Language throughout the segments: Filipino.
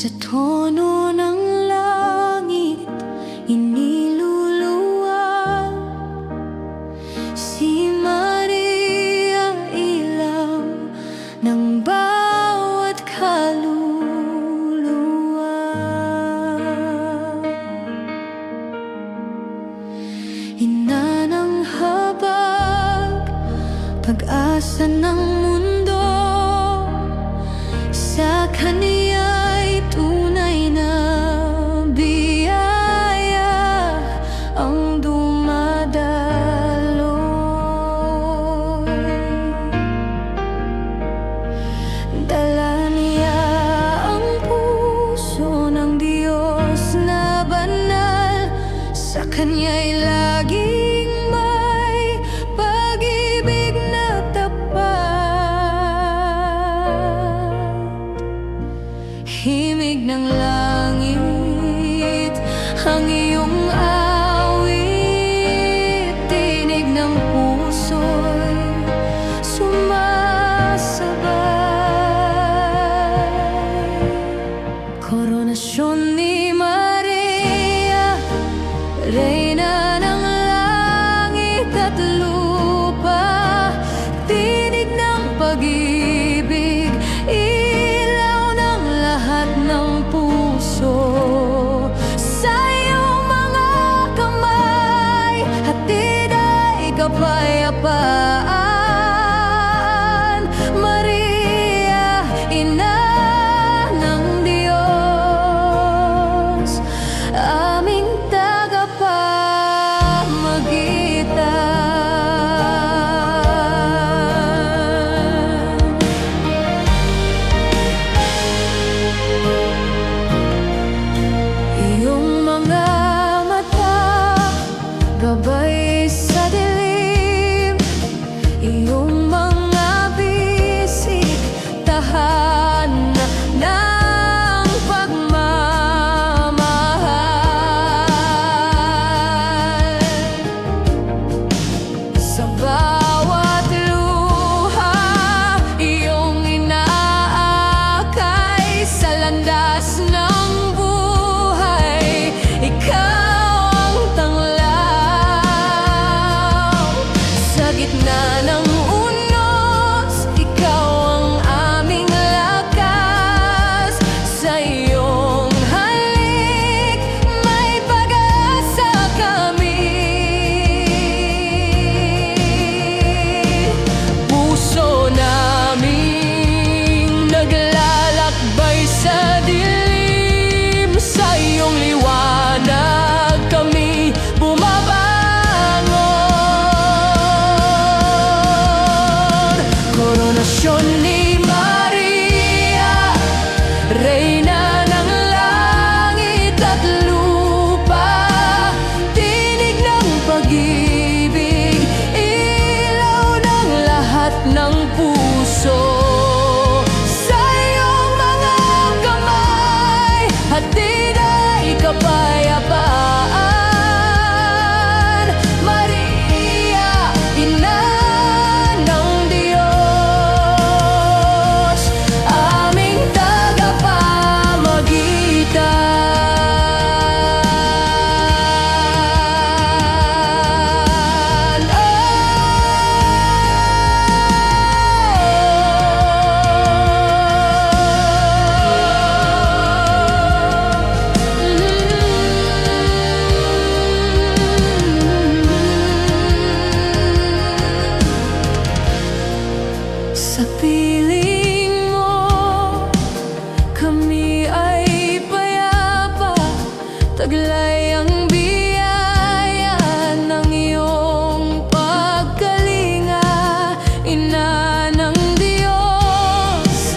Sa tono ng langit iniluluwag si Maria, ilaw ng bawat kaluluwa. Ina ng habag, pag-asa ng mundo, sa Kaniya'y tunay na biyaya ang dumadaloy. Dala niya ang puso ng Diyos na banal, sa Kaniya'y laging may pag-ibig na tapat. Himig ng langit ang iyong awit, tinig ng puso'y sumasabay. Koronasyon ni Maria, Reyna ng langit at lupa, tinig ng pag-ibig, ilaw ng lahat ng puso. Sa iyong mga kamay, hatid ay kapayapaan. Maria, ina ng Diyos, aming iyong mga mata, gabay sa dilim, iyong mga bisig, tahanan ng pagmamahal. Sa bawat luha, iyong inaakay, sa landas ng buhay, ikaw ang tanglaw. Sa gitna ng unos, ikaw ang aming lakas. Sa iyong halik, may pag-asa kami. Puso naming naglalakbay sa dilim, sa iyong liwanag kami bumabangon. Koronasyon ni Maria, Reyna ng langit at lupa, tinig ng pag-ibig, ilaw ng lahat ng puso. Sa iyong mga kamay, hatid ay kapayapaan. Maria, ina ng Diyos, aming tagapamagitan. Sa piling mo, kami ay payapa, taglay ang biyaya ng iyong pagkalinga. Ina ng Diyos,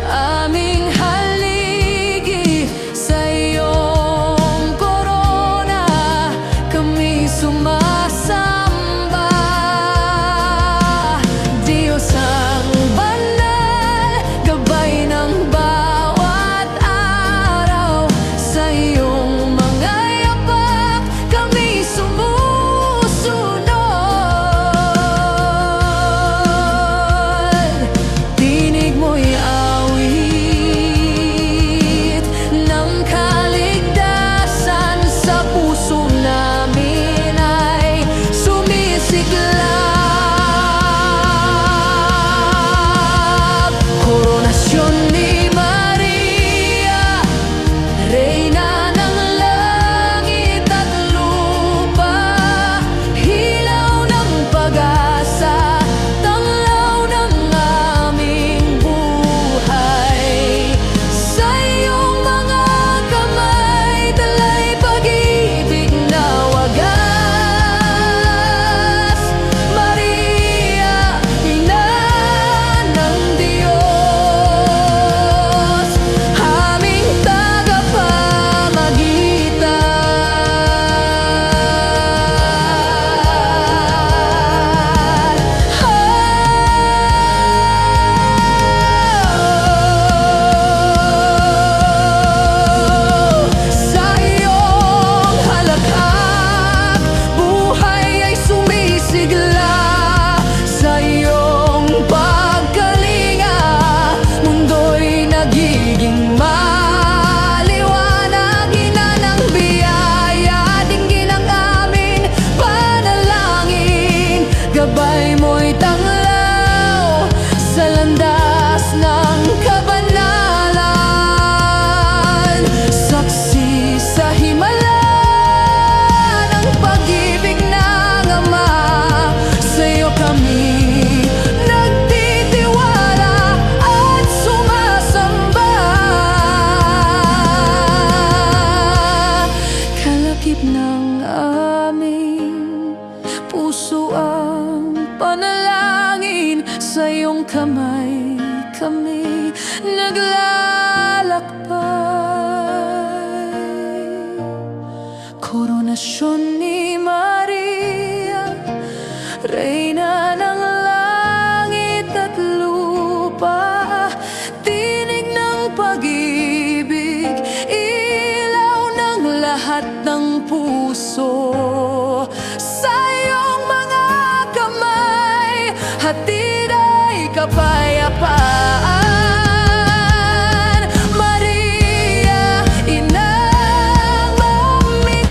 aming haligi, sa iyong korona kami sumasamba. Diyos ang banal, gabay ng bawat araw, sa iyong mga yapak kami sumusunod. Tinig mo'y awit, Tinig ng aming puso ang panalangin, sa iyong kamay kami naglalakbay. Koronasyon ni Maria, Reyna ng langit at lupa, tinig ng pag-ibig, ilaw ng lahat ng puso. Sa iyong mga kamay, hatid ay kapayapaan. Maria, inang mamit.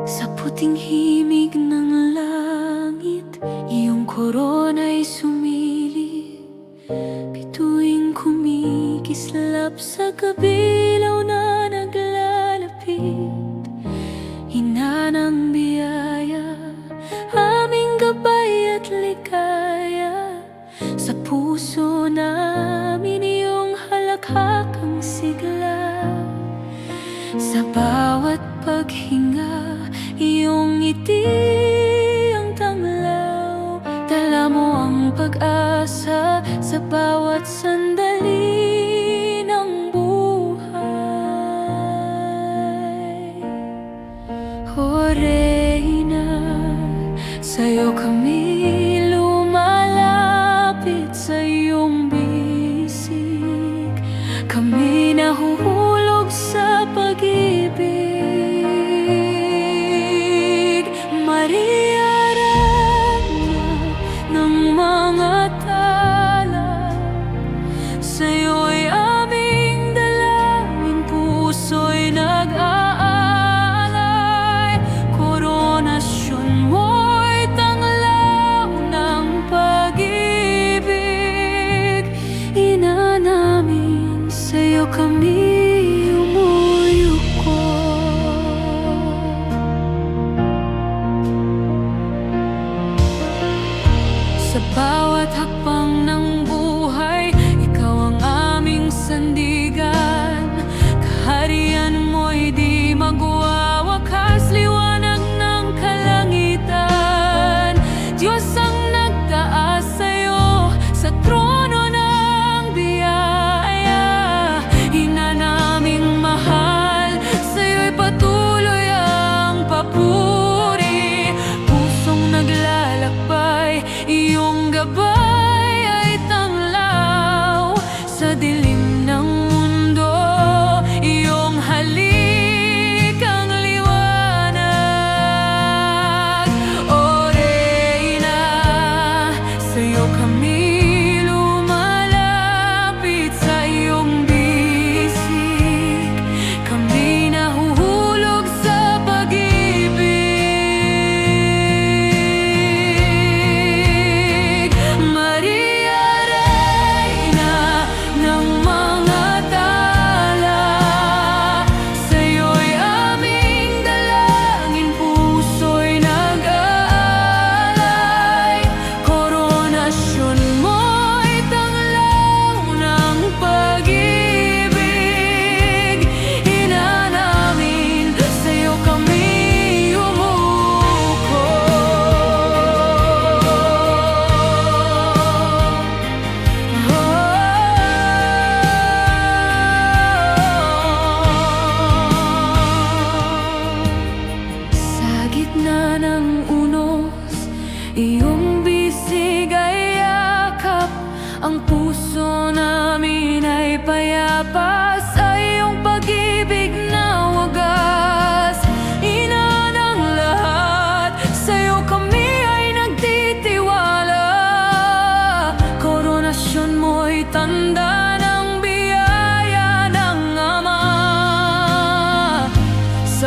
Sa puting himig ng langit, iyong korona'y sumilip. Bituing kumikislap sa kabilaw na naglalapit. Ina ng biyaya, aming gabay at ligaya. Sa puso namin iyong halakhak ang sigla. Sa bawat paghinga, iyong ngiti ang tanglaw. Dala mo ang pag-asa sa bawat sandali ng buhay. O Reyna, sa'yo kami lumalapit, sa iyong bisig kami nahuhulog sa pag-ibig. Maria, Reyna ng mga tala, sa'yo'y aming dalangin, puso'y nag-aalay. Koronasyon mo'y tanglaw,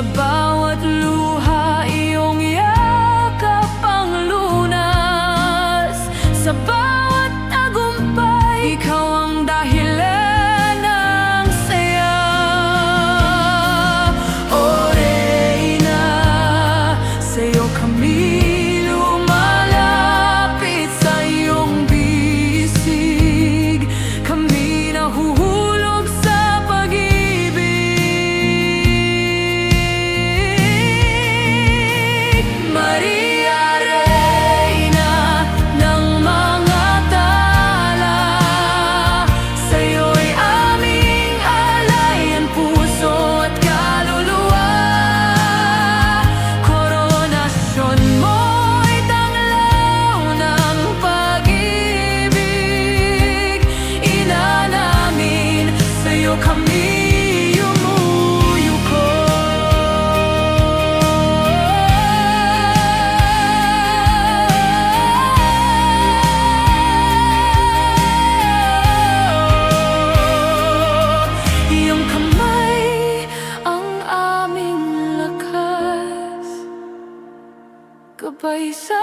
Sa bawat luha, iyong yakap ang lunas. Sa bawat tagumpay, ikaw ang dahilan ng saya. O Reyna, sa'yo kami lumalapit, sa iyong bisig kami nahuhulog sa pag-ibig. Maria, Reyna ng mga tala, sa'yo'y aming alay ang puso at kaluluwa. Koronasyon mo'y tanglaw ng pag-ibig. Ina namin, sa'yo kami yumuyuko. Iyong kamay ang aming lakas, gabay sa